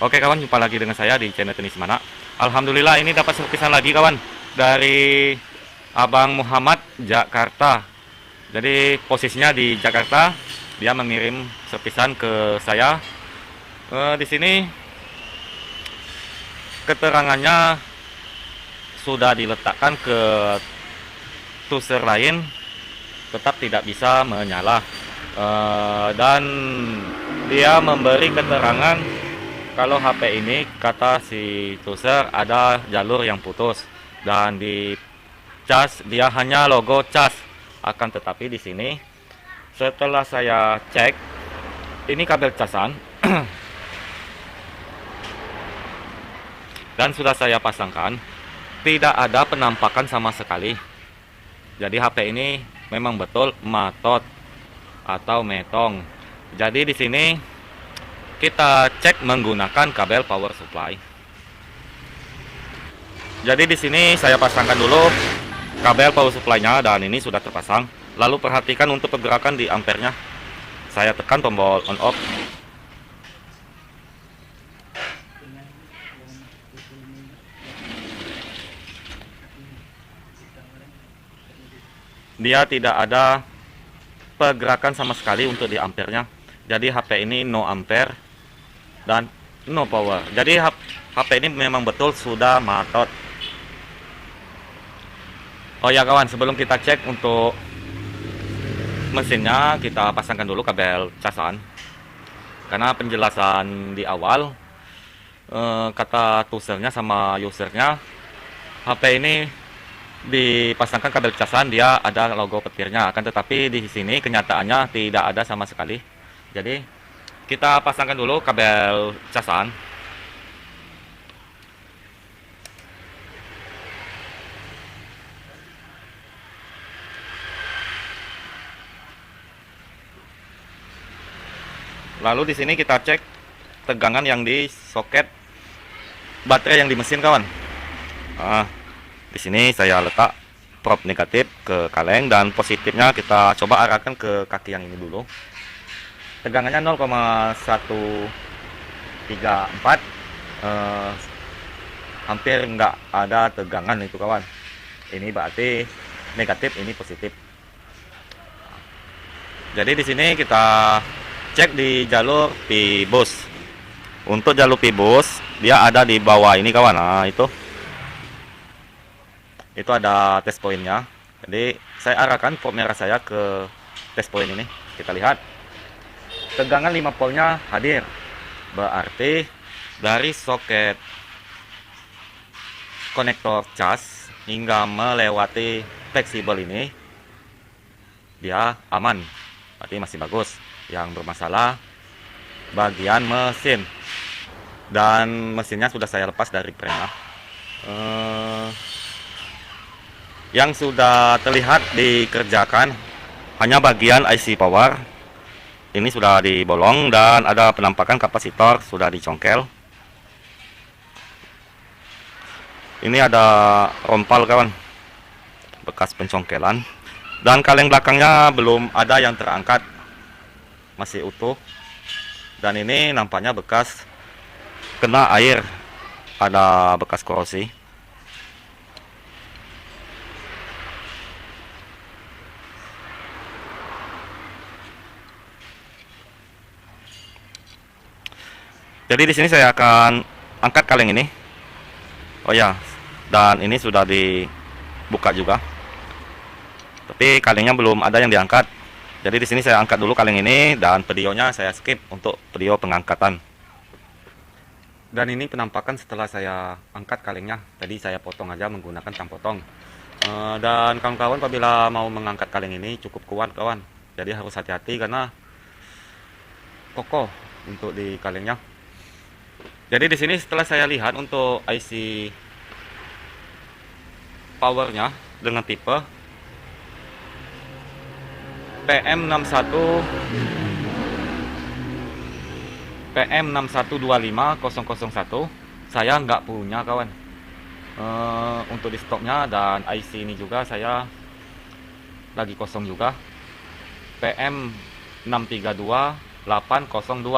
Oke kawan, jumpa lagi dengan saya di channel Tenis Mana. Alhamdulillah ini dapat serpisan lagi kawan dari Abang Muhammad Jakarta. Jadi posisinya di Jakarta, dia mengirim serpisan ke saya. Di sini keterangannya sudah diletakkan ke tuser lain, tetap tidak bisa menyala. Dan dia memberi keterangan kalau HP ini, kata si tuser, ada jalur yang putus dan di cas dia hanya logo cas. Akan tetapi di sini setelah saya cek, ini kabel casan dan sudah saya pasangkan, tidak ada penampakan sama sekali. Jadi HP ini memang betul matot atau metong. Jadi di sini kita cek menggunakan kabel power supply. Jadi di sini saya pasangkan dulu kabel power supply-nya dan ini sudah terpasang. Lalu perhatikan untuk pergerakan di ampernya. Saya tekan tombol on off. Dia tidak ada pergerakan sama sekali untuk di ampernya. Jadi HP ini no ampere dan no power. Jadi HP ini memang betul sudah matot. Oh ya kawan, sebelum kita cek untuk mesinnya, kita pasangkan dulu kabel casan. Karena penjelasan di awal, kata tusernya sama usernya, HP ini dipasangkan kabel casan, dia ada logo petirnya. Akan tetapi di sini kenyataannya tidak ada sama sekali. Jadi kita pasangkan dulu kabel casan. Lalu di sini kita cek tegangan yang di soket baterai yang di mesin kawan. Nah, di sini saya letak prob negatif ke kaleng dan positifnya kita coba arahkan ke kaki yang ini dulu. Tegangannya 0,134, hampir nggak ada tegangan itu kawan. Ini berarti negatif, ini positif. Jadi di sini kita cek di jalur P-bus. Untuk jalur P-bus dia ada di bawah ini kawan. Nah itu ada test pointnya. Jadi saya arahkan prob merah saya ke test point ini. Kita lihat tegangan 5 voltnya hadir. Berarti dari soket konektor cas hingga melewati fleksibel ini dia aman, berarti masih bagus. Yang bermasalah bagian mesin, dan mesinnya sudah saya lepas dari prena. Yang sudah terlihat dikerjakan hanya bagian IC power. Ini sudah dibolong dan ada penampakan kapasitor sudah dicongkel. Ini ada rompal kawan, bekas pencongkelan. Dan kaleng belakangnya belum ada yang terangkat, masih utuh. Dan ini nampaknya bekas kena air, ada bekas korosi. Jadi di sini saya akan angkat kaleng ini. Oh ya, dan ini sudah dibuka juga. Tapi kalengnya belum ada yang diangkat. Jadi di sini saya angkat dulu kaleng ini dan videonya saya skip untuk video pengangkatan. Dan ini penampakan setelah saya angkat kalengnya. Tadi saya potong aja menggunakan tang potong. Dan kawan-kawan apabila mau mengangkat kaleng ini cukup kuat kawan. Jadi harus hati-hati karena kokoh untuk di kalengnya. Jadi di sini setelah saya lihat untuk IC powernya dengan tipe PM6125.001 saya nggak punya kawan. Untuk di stoknya, dan IC ini juga saya lagi kosong juga. PM632802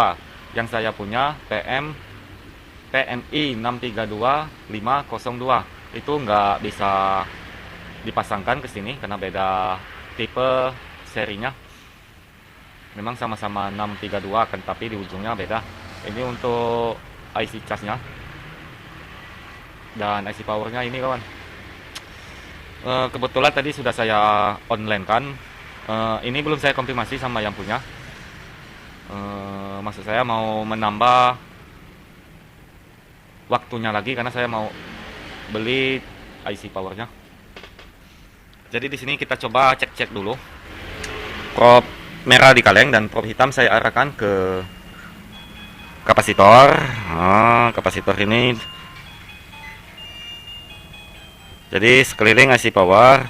yang saya punya PM PMI 632502. Itu nggak bisa dipasangkan ke sini karena beda tipe serinya. Memang sama-sama 632 kan, tapi di ujungnya beda. Ini untuk IC casnya dan IC powernya ini kawan. Kebetulan tadi sudah saya online kan. Ini belum saya konfirmasi sama yang punya. Maksud saya mau menambah waktunya lagi karena saya mau beli IC powernya. Jadi di sini kita coba cek-cek dulu. Probe merah di kaleng dan probe hitam saya arahkan ke kapasitor. Kapasitor ini. Jadi sekeliling IC power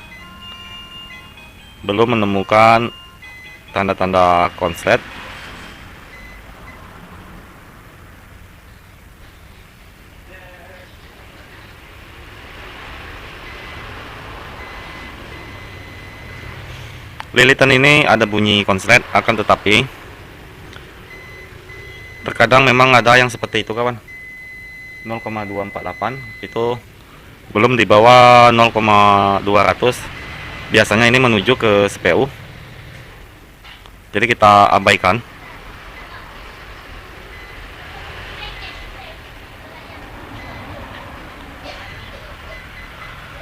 belum menemukan tanda-tanda konslet. Lilitan ini ada bunyi konslet, akan tetapi terkadang memang ada yang seperti itu kawan. 0,248 itu belum di bawah 0,200. Biasanya ini menuju ke CPU. Jadi kita abaikan.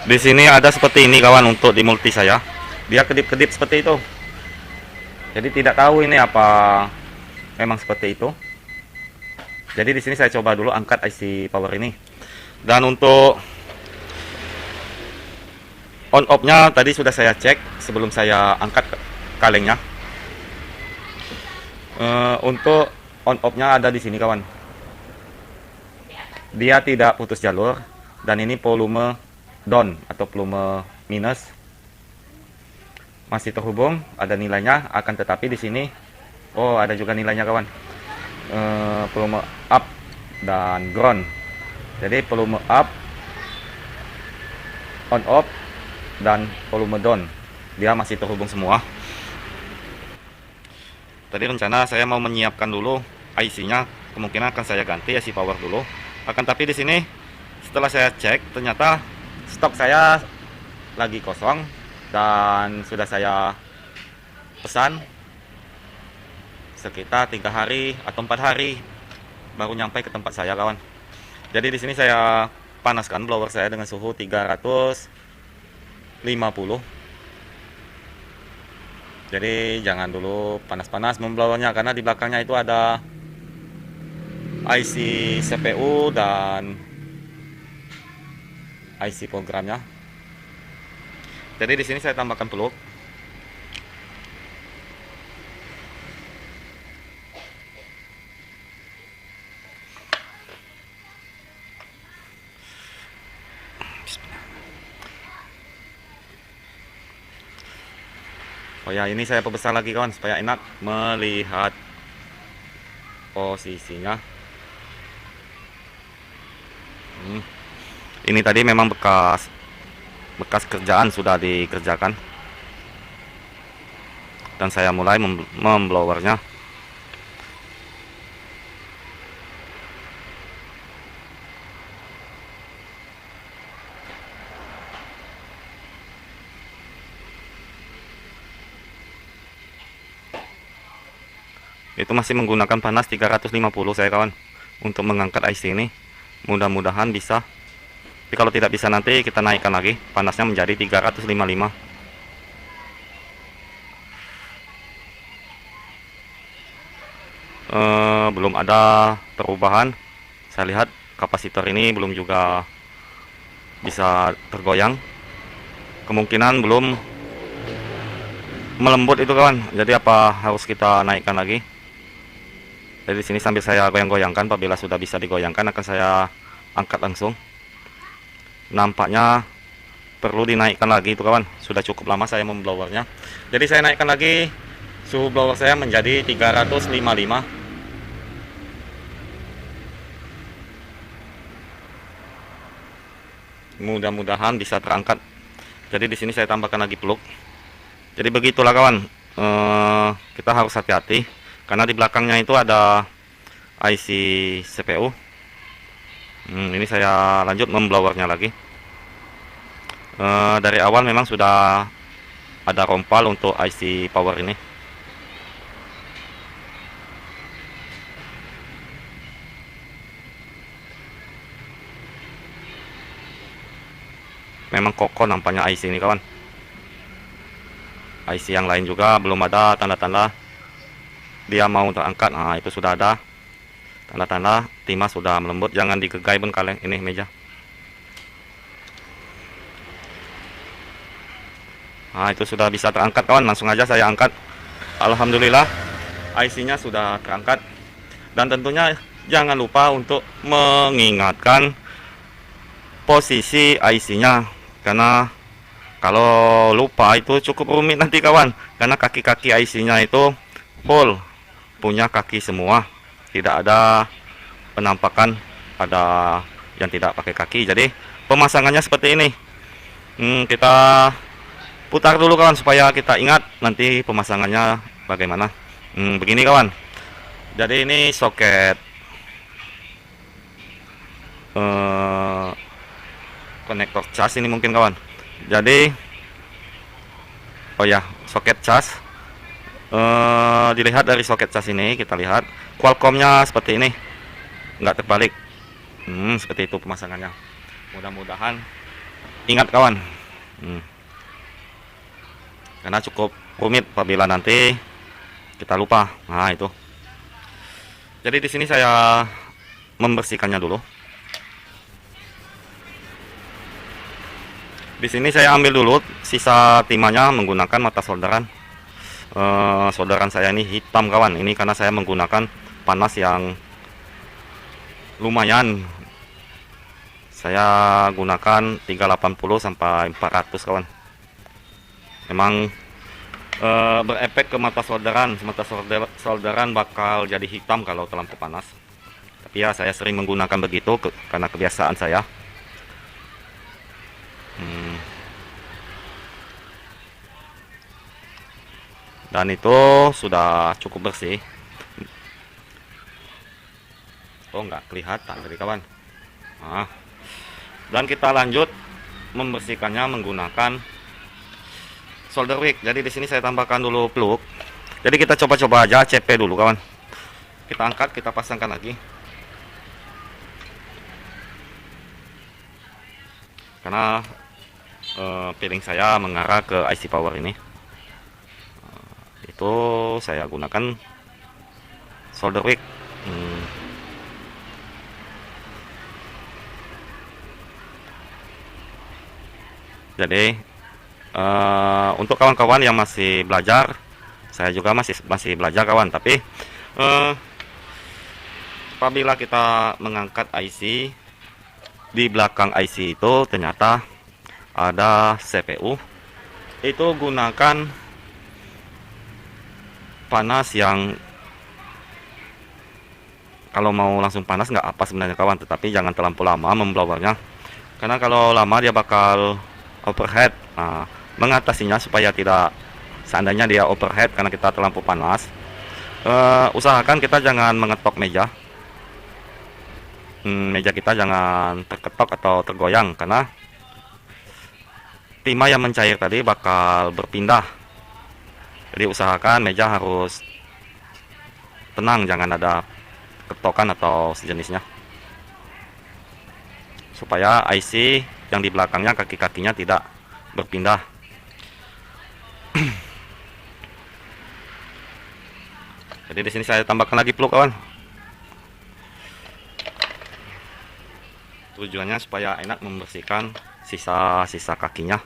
Di sini ada seperti ini kawan untuk di multi saya. Dia kedip-kedip seperti itu. Jadi tidak tahu ini apa memang seperti itu. Jadi di sini saya coba dulu angkat IC power ini. Dan untuk on off-nya tadi sudah saya cek sebelum saya angkat kalengnya. Untuk on off-nya ada di sini kawan. Dia tidak putus jalur dan ini volume down atau volume minus masih terhubung, ada nilainya, akan tetapi di sini ada juga nilainya kawan. Volume up dan ground. Jadi volume up on off dan volume down dia masih terhubung semua. Tadi rencana saya mau menyiapkan dulu IC-nya, kemungkinan akan saya ganti IC power dulu. Akan tapi di sini setelah saya cek ternyata stok saya lagi kosong dan sudah saya pesan sekitar 3 hari atau 4 hari baru nyampe ke tempat saya kawan. Jadi di sini saya panaskan blower saya dengan suhu 350. Jadi jangan dulu panas-panas memblowernya karena di belakangnya itu ada IC CPU dan IC programnya. Jadi di sini saya tambahkan peluk. Oh ya, ini saya perbesar lagi kawan supaya enak melihat posisinya. Ini tadi memang bekas kerjaan sudah dikerjakan dan saya mulai memblowernya. Itu masih menggunakan panas 350 saya kawan untuk mengangkat IC ini. Mudah-mudahan bisa. Tapi kalau tidak bisa nanti kita naikkan lagi panasnya menjadi 355. Belum ada perubahan. Saya lihat kapasitor ini belum juga bisa tergoyang. Kemungkinan belum melembut itu kawan. Jadi apa harus kita naikkan lagi? Jadi di sini sambil saya goyang-goyangkan, apabila sudah bisa digoyangkan akan saya angkat langsung. Nampaknya perlu dinaikkan lagi itu kawan. Sudah cukup lama saya memblowernya. Jadi saya naikkan lagi suhu blower saya menjadi 355. Mudah-mudahan bisa terangkat. Jadi di sini saya tambahkan lagi peluk. Jadi begitulah kawan. Kita harus hati-hati karena di belakangnya itu ada IC CPU. Ini saya lanjut memblowernya lagi. Dari awal memang sudah ada rompal untuk IC power ini. Memang kokoh nampaknya IC ini kawan. IC yang lain juga belum ada tanda-tanda dia mau terangkat. Nah itu sudah ada tanda-tanda timah sudah melembut. Jangan digegai pun kalian ini meja. Nah itu sudah bisa terangkat kawan, langsung aja saya angkat. Alhamdulillah IC-nya sudah terangkat. Dan tentunya jangan lupa untuk mengingatkan posisi IC-nya, karena kalau lupa itu cukup rumit nanti kawan, karena kaki-kaki IC-nya itu full punya kaki semua, tidak ada penampakan ada yang tidak pakai kaki. Jadi pemasangannya seperti ini. Kita putar dulu kawan supaya kita ingat nanti pemasangannya bagaimana. Begini kawan, jadi ini soket konektor cas ini mungkin kawan. Jadi oh ya, soket cas. Dilihat dari soket cas ini, kita lihat Qualcomm-nya seperti ini, nggak terbalik. Seperti itu pemasangannya. Mudah-mudahan ingat kawan. Karena cukup rumit apabila nanti kita lupa. Nah itu. Jadi di sini saya membersihkannya dulu. Di sini saya ambil dulu sisa timahnya menggunakan mata solderan. Solderan saya ini hitam kawan. Ini karena saya menggunakan panas yang lumayan. Saya gunakan 380 sampai 400 kawan. Memang berefek ke mata solderan. Mata solderan bakal jadi hitam kalau terlalu panas. Tapi ya saya sering menggunakan begitu karena kebiasaan saya. Dan itu sudah cukup bersih. Oh nggak kelihatan dari kawan. Nah, dan kita lanjut membersihkannya menggunakan solder wick. Jadi di sini saya tambahkan dulu plug. Jadi kita coba-coba aja CP dulu kawan. Kita angkat, kita pasangkan lagi. Karena feeling saya mengarah ke IC power ini. Itu saya gunakan solder wick. Jadi untuk kawan-kawan yang masih belajar, saya juga masih belajar kawan. Tapi apabila kita mengangkat IC, di belakang IC itu ternyata ada CPU. Itu gunakan panas yang kalau mau langsung panas nggak apa sebenarnya kawan, tetapi jangan terlalu lama memblowernya, karena kalau lama dia bakal overhead. Nah, mengatasinya supaya tidak, seandainya dia overhead karena kita terlalu panas, usahakan kita jangan mengetok meja. Meja kita jangan terketok atau tergoyang, karena timah yang mencair tadi bakal berpindah. Jadi usahakan meja harus tenang, jangan ada ketokan atau sejenisnya, supaya IC yang di belakangnya kaki-kakinya tidak berpindah. Jadi di sini saya tambahkan lagi plug kawan. Tujuannya supaya enak membersihkan sisa-sisa kakinya.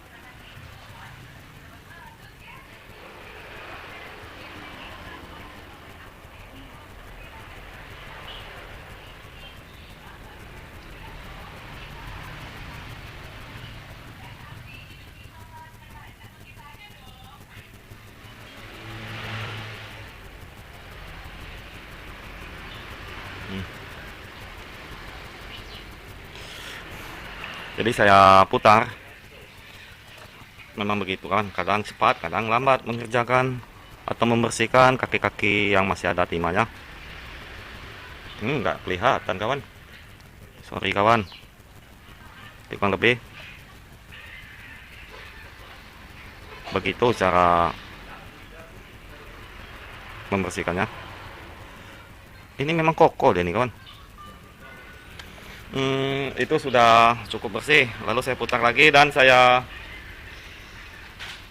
Jadi saya putar. Memang begitu kan, kadang cepat, kadang lambat mengerjakan atau membersihkan kaki-kaki yang masih ada timahnya. Nggak kelihatan kawan, Sorry kawan, kurang lebih begitu cara membersihkannya. Ini memang kokoh deh nih kawan. Itu sudah cukup bersih. Lalu saya putar lagi dan saya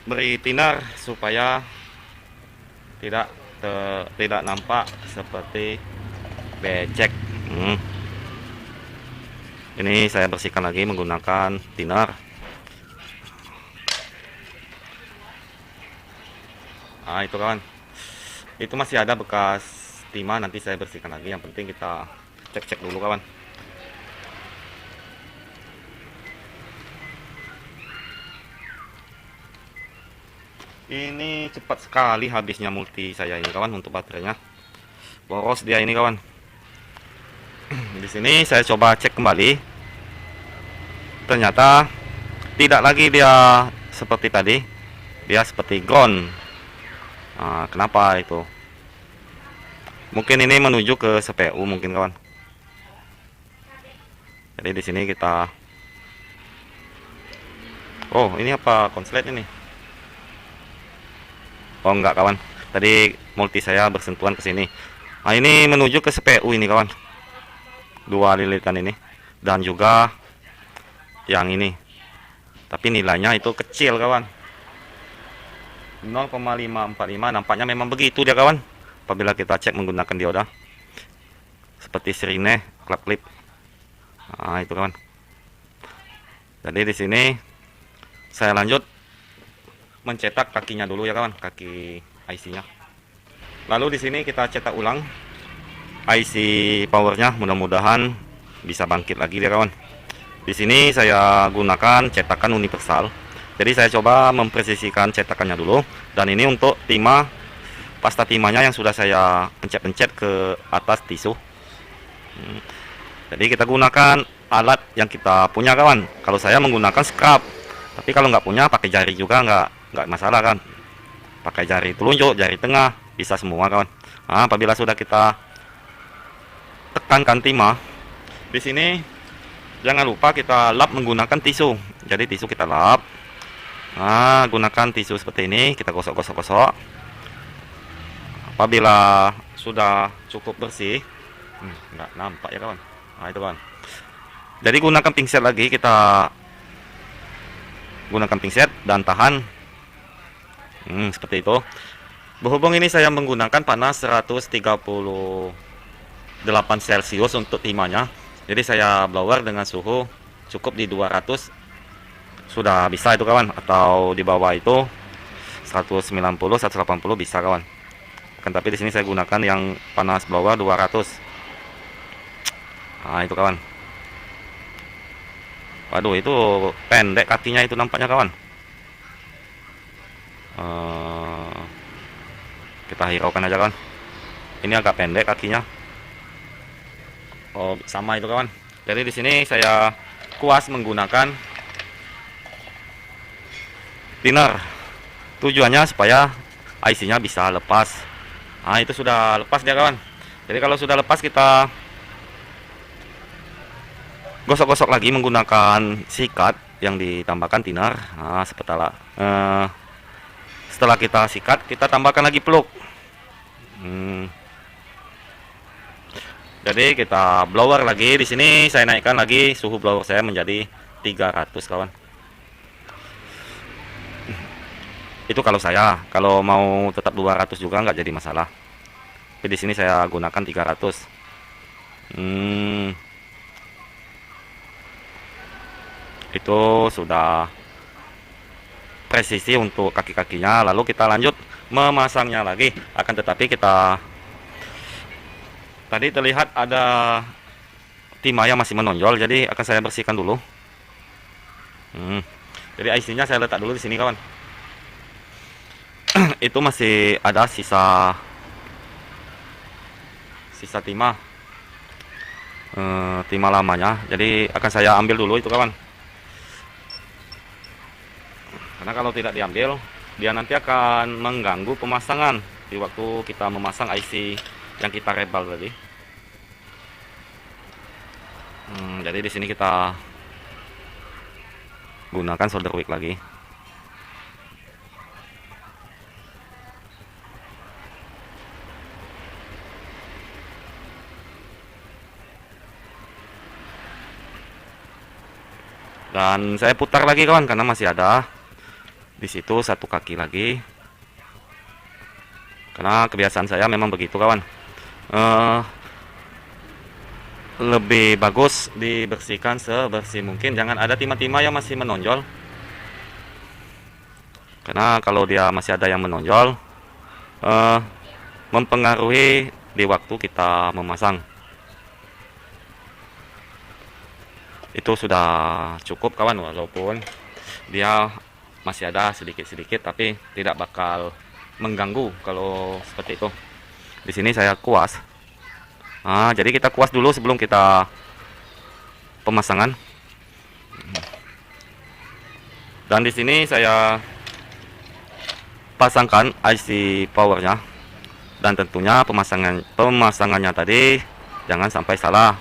beri tinar supaya tidak nampak seperti becek. Ini saya bersihkan lagi menggunakan tinar. Nah itu kawan, itu masih ada bekas timah, nanti saya bersihkan lagi. Yang penting kita cek-cek dulu kawan. Ini cepat sekali habisnya multi saya ini kawan untuk baterainya. Boros dia ini kawan. Di sini saya coba cek kembali. Ternyata tidak lagi dia seperti tadi. Dia seperti ground. Nah, kenapa itu? Mungkin ini menuju ke CPU mungkin kawan. Jadi di sini kita. Oh, ini apa konslet ini? Oh enggak kawan. Tadi multi saya bersentuhan ke sini. Nah, ini menuju ke CPU ini kawan. Dua lilitan ini dan juga yang ini. Tapi nilainya itu kecil kawan. 0,545 nampaknya memang begitu dia kawan. Apabila kita cek menggunakan dioda seperti sirine, klip-klip. Nah, itu kawan. Jadi di sini saya lanjut mencetak kakinya dulu ya kawan, kaki IC-nya. Lalu di sini kita cetak ulang IC powernya, mudah-mudahan bisa bangkit lagi ya kawan. Di sini saya gunakan cetakan universal. Jadi saya coba mempresisikan cetakannya dulu. Dan ini untuk timah, pasta timahnya yang sudah saya pencet-pencet ke atas tisu. Jadi kita gunakan alat yang kita punya kawan. Kalau saya menggunakan scrub, tapi kalau nggak punya pakai jari juga nggak masalah kan. Pakai jari telunjuk, jari tengah, bisa semua kawan. Nah, apabila sudah kita tekankan timah, di sini jangan lupa kita lap menggunakan tisu. Jadi tisu kita lap. Nah, gunakan tisu seperti ini, kita gosok-gosok-gosok. Apabila sudah cukup bersih, nggak nampak ya kawan. Nah itu kawan. Jadi gunakan pingset lagi, kita gunakan pingset dan tahan. Seperti itu. Berhubung ini saya menggunakan panas 138 Celcius untuk timahnya. Jadi saya blower dengan suhu cukup di 200 sudah bisa itu kawan, atau di bawah itu 190 180 bisa kawan. Kan tapi di sini saya gunakan yang panas blower 200. Nah itu kawan. Waduh, itu pendek kakinya itu nampaknya kawan. Kita hiraukan aja kawan. Ini agak pendek kakinya. Oh, sama itu kawan. Jadi di sini saya kuas menggunakan thinner. Tujuannya supaya IC-nya bisa lepas. Nah, itu sudah lepas dia kawan. Jadi kalau sudah lepas kita gosok-gosok lagi menggunakan sikat yang ditambahkan thinner. Nah, setelah kita sikat, kita tambahkan lagi plug. Jadi kita blower lagi. Di sini saya naikkan lagi suhu blower saya menjadi 300 kawan. Itu kalau mau tetap 200 juga nggak jadi masalah. Tapi di sini saya gunakan 300. Itu sudah presisi untuk kaki-kakinya. Lalu kita lanjut memasangnya lagi. Akan tetapi kita tadi terlihat ada timah yang masih menonjol, jadi akan saya bersihkan dulu. Jadi IC-nya saya letak dulu di sini kawan. Itu masih ada sisa timah, timah lamanya. Jadi akan saya ambil dulu itu kawan. Karena kalau tidak diambil, dia nanti akan mengganggu pemasangan di waktu kita memasang IC yang kita rebel tadi. Jadi di sini kita gunakan solder wick lagi. Dan saya putar lagi kawan, karena masih ada di situ satu kaki lagi. Karena kebiasaan saya memang begitu kawan. Lebih bagus dibersihkan sebersih mungkin, jangan ada timah-timah yang masih menonjol. Karena kalau dia masih ada yang menonjol, mempengaruhi di waktu kita memasang. Itu sudah cukup kawan, walaupun dia masih ada sedikit-sedikit, tapi tidak bakal mengganggu kalau seperti itu. Di sini saya kuas. Jadi kita kuas dulu sebelum kita pemasangan. Dan di sini saya pasangkan IC powernya, dan tentunya pemasangannya tadi jangan sampai salah.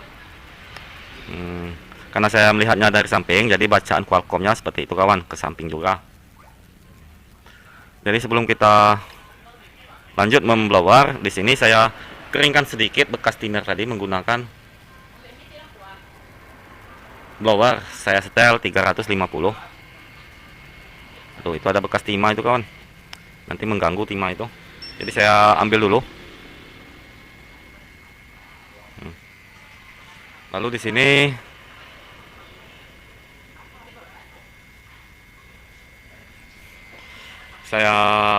Karena saya melihatnya dari samping, jadi bacaan Qualcomm-nya seperti itu kawan, ke samping juga. Jadi sebelum kita lanjut memblower, di sini saya keringkan sedikit bekas thinner tadi menggunakan blower. Saya setel 350. Tuh, itu ada bekas timah itu kawan, nanti mengganggu timah itu. Jadi saya ambil dulu. Lalu di sini saya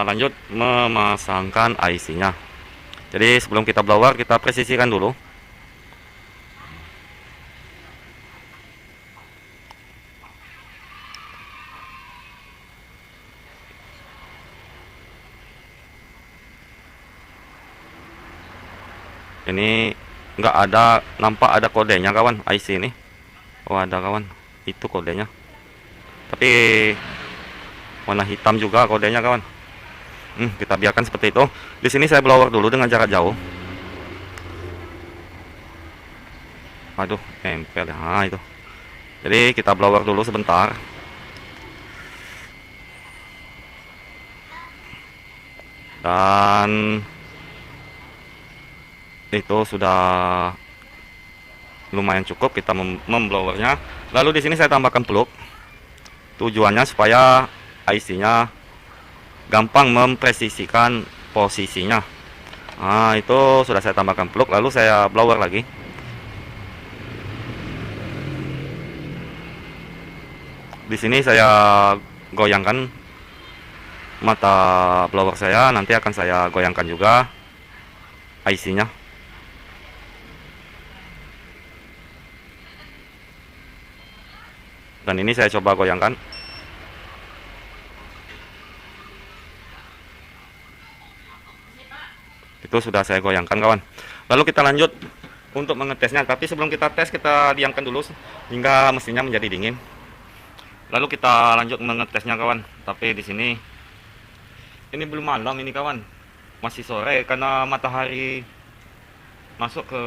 lanjut memasangkan IC-nya. Jadi sebelum kita blower, kita presisikan dulu. Ini nggak ada, nampak ada kodenya kawan IC ini. Oh ada kawan, itu kodenya. Tapi warna hitam juga kodenya kawan. Kita biarkan seperti itu. Di sini saya blower dulu dengan jarak jauh. Aduh, nempel ya. Itu. Jadi kita blower dulu sebentar. Dan itu sudah lumayan cukup kita memblowernya. Lalu di sini saya tambahkan plug. Tujuannya supaya IC-nya gampang mempresisikan posisinya. Itu sudah saya tambahkan plug, lalu saya blower lagi. Di sini saya goyangkan mata blower saya, nanti akan saya goyangkan juga IC-nya. Dan ini saya coba goyangkan. Itu sudah saya goyangkan kawan. Lalu kita lanjut untuk mengetesnya. Tapi sebelum kita tes, kita diamkan dulu hingga mesinnya menjadi dingin. Lalu kita lanjut mengetesnya kawan. Tapi di sini ini belum malam ini kawan, masih sore karena matahari masuk ke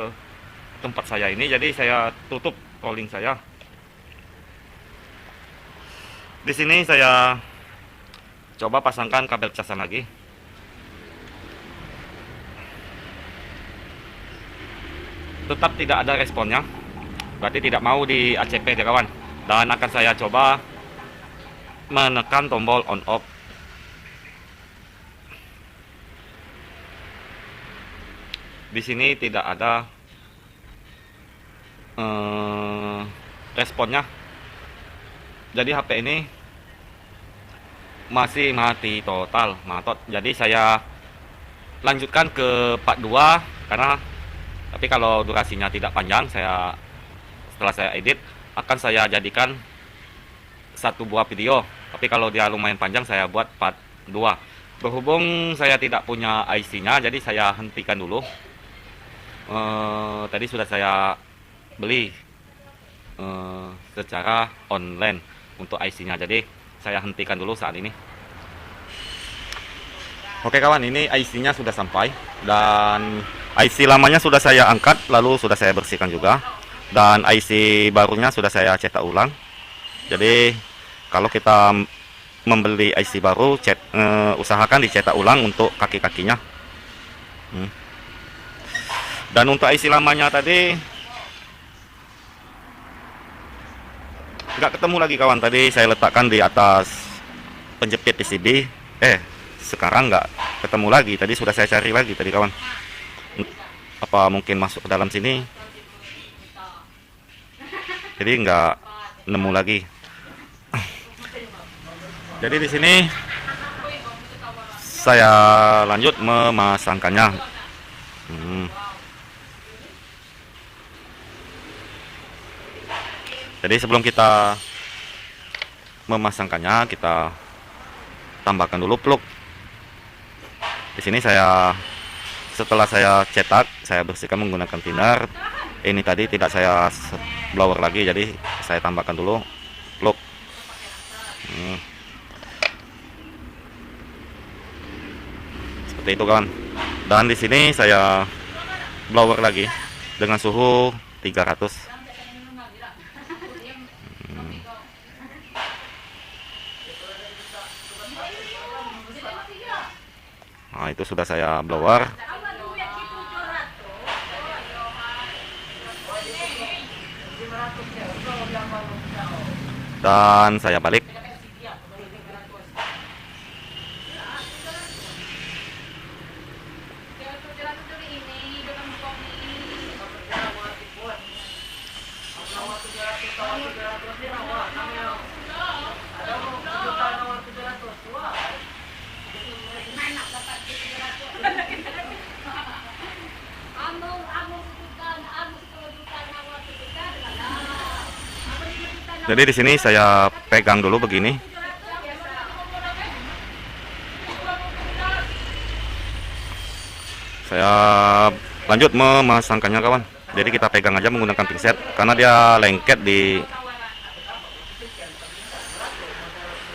tempat saya ini. Jadi saya tutup rolling saya. Di sini saya coba pasangkan kabel casan lagi. Tetap tidak ada responnya, berarti tidak mau di ACP ya kawan. Dan akan saya coba menekan tombol on off. Di sini tidak ada responnya. Jadi HP ini masih mati total, matot. Jadi saya lanjutkan ke part 2 karena, tapi kalau durasinya tidak panjang, setelah saya edit akan saya jadikan satu buah video. Tapi kalau dia lumayan panjang, saya buat part 2. Berhubung saya tidak punya IC-nya, jadi saya hentikan dulu. Tadi sudah saya beli secara online untuk IC-nya, jadi saya hentikan dulu saat ini. Oke kawan, ini IC-nya sudah sampai dan IC lamanya sudah saya angkat, lalu sudah saya bersihkan juga. Dan IC barunya sudah saya cetak ulang. Jadi kalau kita membeli IC baru, usahakan dicetak ulang untuk kaki-kakinya. Dan untuk IC lamanya tadi nggak ketemu lagi kawan. Tadi saya letakkan di atas penjepit PCB. Sekarang nggak ketemu lagi. Tadi sudah saya cari lagi tadi kawan. Apa mungkin masuk ke dalam sini? Jadi nggak nemu lagi. Jadi di sini saya lanjut memasangkannya. Jadi sebelum kita memasangkannya, kita tambahkan dulu plug. Di sini setelah saya cetak, saya bersihkan menggunakan thinner. Ini tadi tidak saya blower lagi, jadi saya tambahkan dulu plug. Seperti itu kawan. Dan di sini saya blower lagi dengan suhu 300. Nah, itu sudah saya blower. Dan saya balik. Jadi di sini saya pegang dulu begini. Saya lanjut memasangkannya kawan. Jadi kita pegang aja menggunakan pinset karena dia lengket di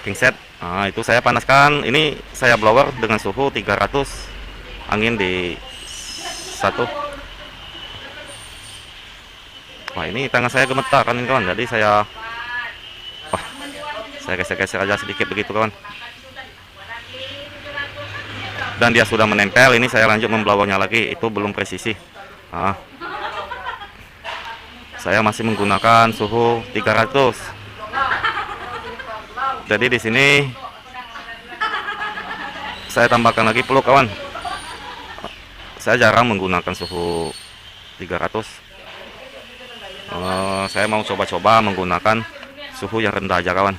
pinset. Nah, itu saya panaskan. Ini saya blower dengan suhu 300, angin di 1. Wah, ini tangan saya gemetar kan ini kawan. Jadi saya geser-geser aja sedikit begitu kawan. Dan dia sudah menempel. Ini saya lanjut memblowernya lagi. Itu belum presisi. Saya masih menggunakan suhu 300. Jadi di sini saya tambahkan lagi plug kawan. Saya jarang menggunakan suhu 300. Saya mau coba-coba menggunakan suhu yang rendah aja kawan.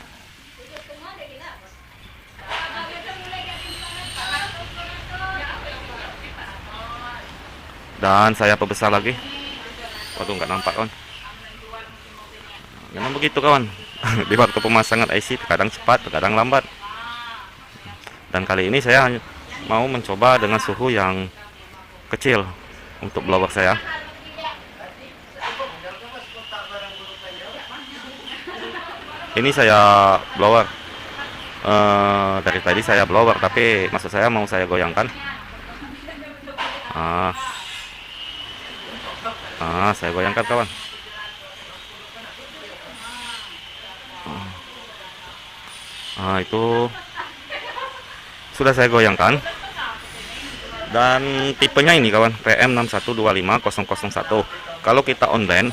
Dan saya perbesar lagi. Waduh, nggak nampak kawan. Memang begitu kawan. Di waktu pemasangan IC terkadang cepat, terkadang lambat. Dan kali ini saya mau mencoba dengan suhu yang kecil untuk blower saya. Ini saya blower. Dari tadi saya blower, tapi maksud saya mau saya goyangkan. Saya goyangkan kawan. Itu sudah saya goyangkan. Dan tipenya ini kawan, PM6125001. Kalau kita online,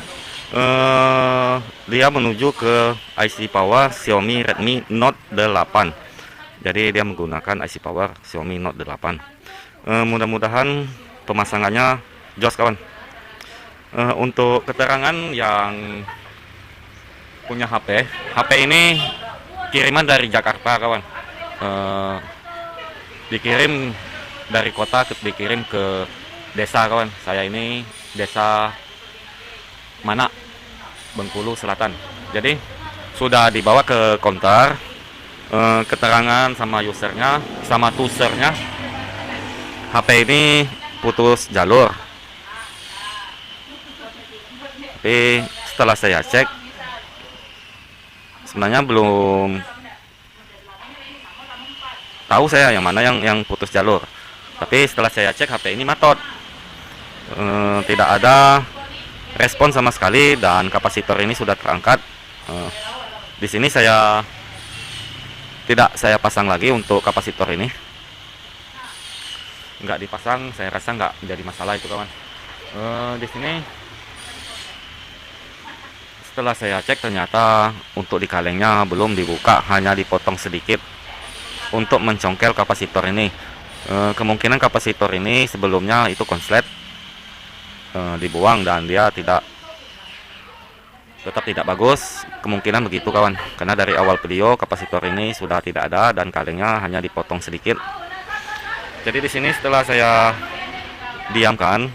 dia menuju ke IC power Xiaomi Redmi Note 8. Jadi dia menggunakan IC power Xiaomi Note 8. Mudah-mudahan pemasangannya jos kawan. Untuk keterangan yang punya HP ini kiriman dari Jakarta kawan. Dikirim dari kota, dikirim ke desa kawan. Saya ini desa Mana, Bengkulu Selatan. Jadi sudah dibawa ke counter, keterangan sama usernya, sama tusernya, HP ini putus jalur. Tapi setelah saya cek, sebenarnya belum tahu saya yang mana yang putus jalur. Tapi setelah saya cek, HP ini matot, tidak ada respon sama sekali dan kapasitor ini sudah terangkat. Eh, di sini saya tidak saya pasang lagi untuk kapasitor ini, nggak dipasang, saya rasa nggak jadi masalah itu kawan. Di sini setelah saya cek ternyata untuk di kalengnya belum dibuka, hanya dipotong sedikit untuk mencongkel kapasitor ini. Kemungkinan kapasitor ini sebelumnya itu konslet, dibuang dan dia tetap tidak bagus, kemungkinan begitu kawan, karena dari awal video kapasitor ini sudah tidak ada dan kalengnya hanya dipotong sedikit. Jadi di sini setelah saya diamkan,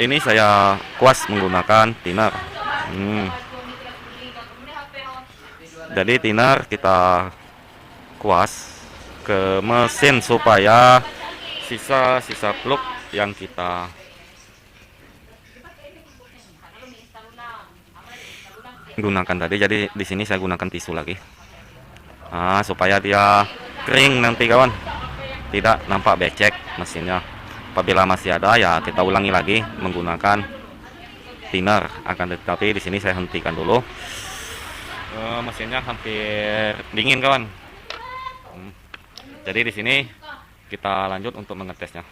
ini saya kuas menggunakan thinner. Jadi thinner kita kuas ke mesin supaya sisa-sisa plug yang kita gunakan tadi. Jadi di sini saya gunakan tisu lagi, supaya dia kering nanti kawan, tidak nampak becek mesinnya. Apabila masih ada ya kita ulangi lagi menggunakan thinner. Akan tetapi di sini saya hentikan dulu. Mesinnya hampir dingin kawan. Jadi di sini kita lanjut untuk mengetesnya.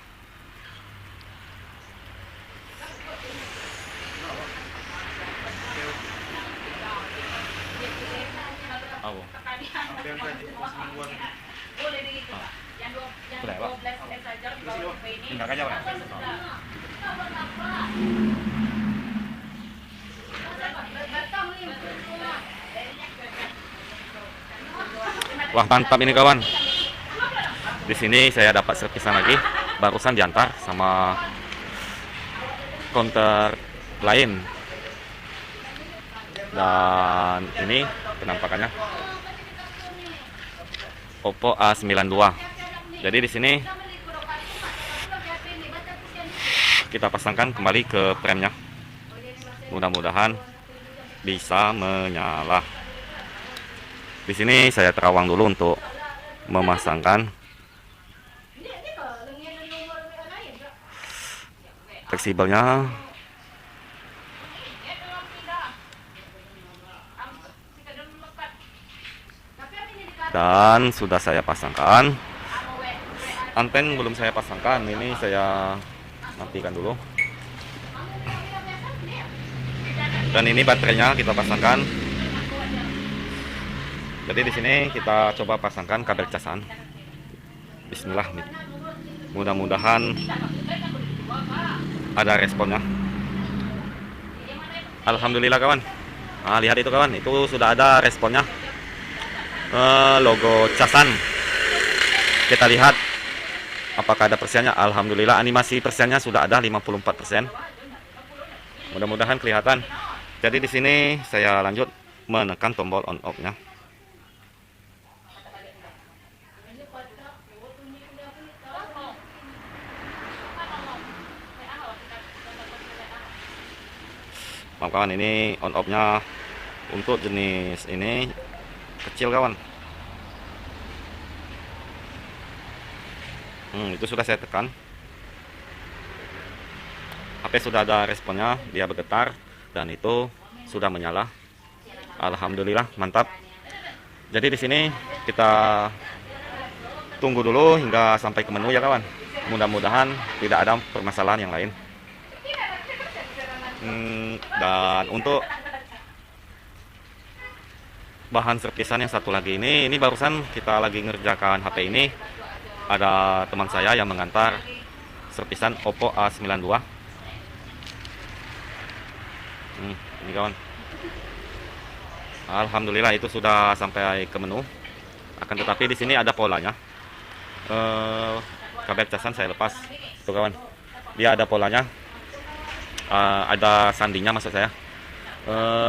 Wah mantap ini kawan. Di sini saya dapat servisan lagi, barusan diantar sama counter lain. Dan ini penampakannya Oppo A92. Jadi di sini kita pasangkan kembali ke premnya. Mudah-mudahan bisa menyala. Di sini saya terawang dulu untuk memasangkan fleksibelnya. Dan sudah saya pasangkan. Anten belum saya pasangkan, ini saya matikan dulu. Dan ini baterainya kita pasangkan. Jadi di sini kita coba pasangkan kabel casan. Bismillah nih. Mudah-mudahan ada responnya. Alhamdulillah kawan. Lihat itu kawan, itu sudah ada responnya. Logo casan. Kita lihat apakah ada persennya. Alhamdulillah animasi persennya sudah ada 54%. Mudah-mudahan kelihatan. Jadi di sini saya lanjut menekan tombol on off-nya. Maaf kawan, ini on off-nya untuk jenis ini kecil kawan. Itu sudah saya tekan. HP sudah ada responnya, dia bergetar dan itu sudah menyala. Alhamdulillah, mantap. Jadi di sini kita tunggu dulu hingga sampai ke menu ya kawan. Mudah-mudahan tidak ada permasalahan yang lain. Dan untuk bahan servisan yang satu lagi ini barusan kita lagi ngerjakan HP ini. Ada teman saya yang mengantar servisan Oppo A92. Ini kawan. Alhamdulillah itu sudah sampai ke menu. Akan tetapi di sini ada polanya. Kabel casan saya lepas. Itu kawan. Dia ada polanya. Ada sandinya maksud saya.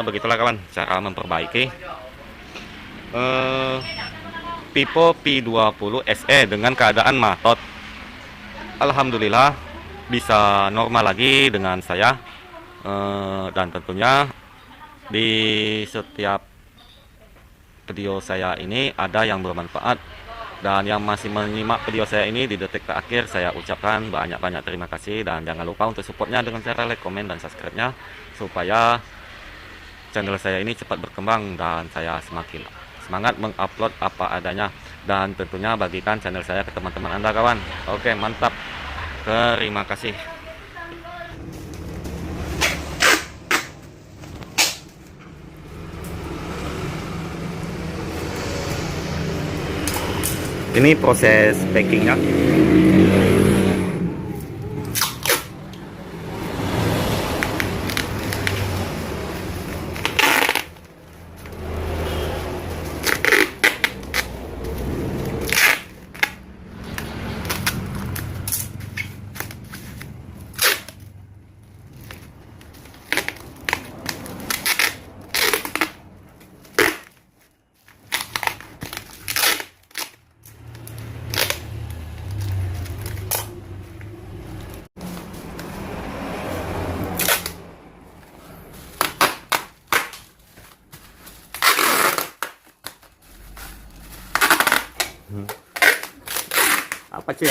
Begitulah kawan cara memperbaiki Vivo P20 SE dengan keadaan matot. Alhamdulillah bisa normal lagi dengan saya. Dan tentunya di setiap video saya ini ada yang bermanfaat. Dan yang masih menyimak video saya ini di detik terakhir, saya ucapkan banyak-banyak terima kasih. Dan jangan lupa untuk supportnya dengan cara like, komen, dan subscribe-nya, supaya channel saya ini cepat berkembang dan saya semakin semangat mengupload apa adanya. Dan tentunya bagikan channel saya ke teman-teman Anda, kawan. Oke, mantap. Terima kasih. Ini proses packingnya. Apa sih?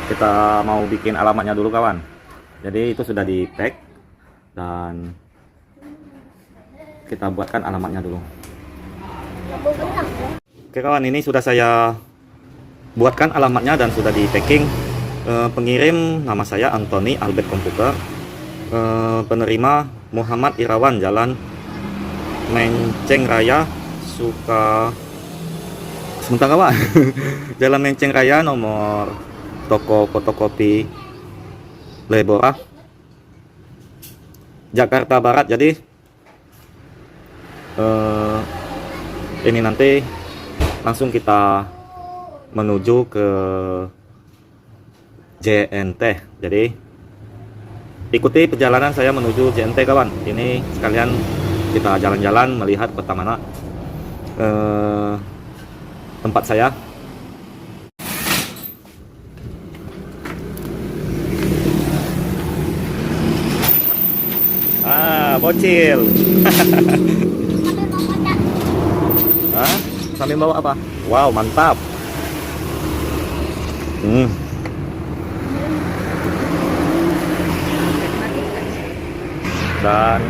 Kita mau bikin alamatnya dulu, kawan. Jadi itu sudah di pack dan kita buatkan alamatnya dulu. Oke, kawan, ini sudah saya buatkan alamatnya dan sudah di packing. Pengirim nama saya Anthony Albert Komputer. Penerima Muhammad Irawan, Jalan Menceng Raya, sebentar, kawan. Jalan Menceng Raya, nomor toko fotokopi Lebora, Jakarta Barat. Jadi ini nanti langsung kita menuju ke JNT. Jadi ikuti perjalanan saya menuju JNT, kawan. Ini sekalian kita jalan-jalan melihat pertama tempat saya. Bocil. Hah? Sambil bawa apa? Wow, mantap. Dan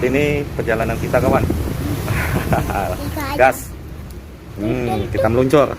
ini perjalanan kita, kawan. Gas. Kita meluncur.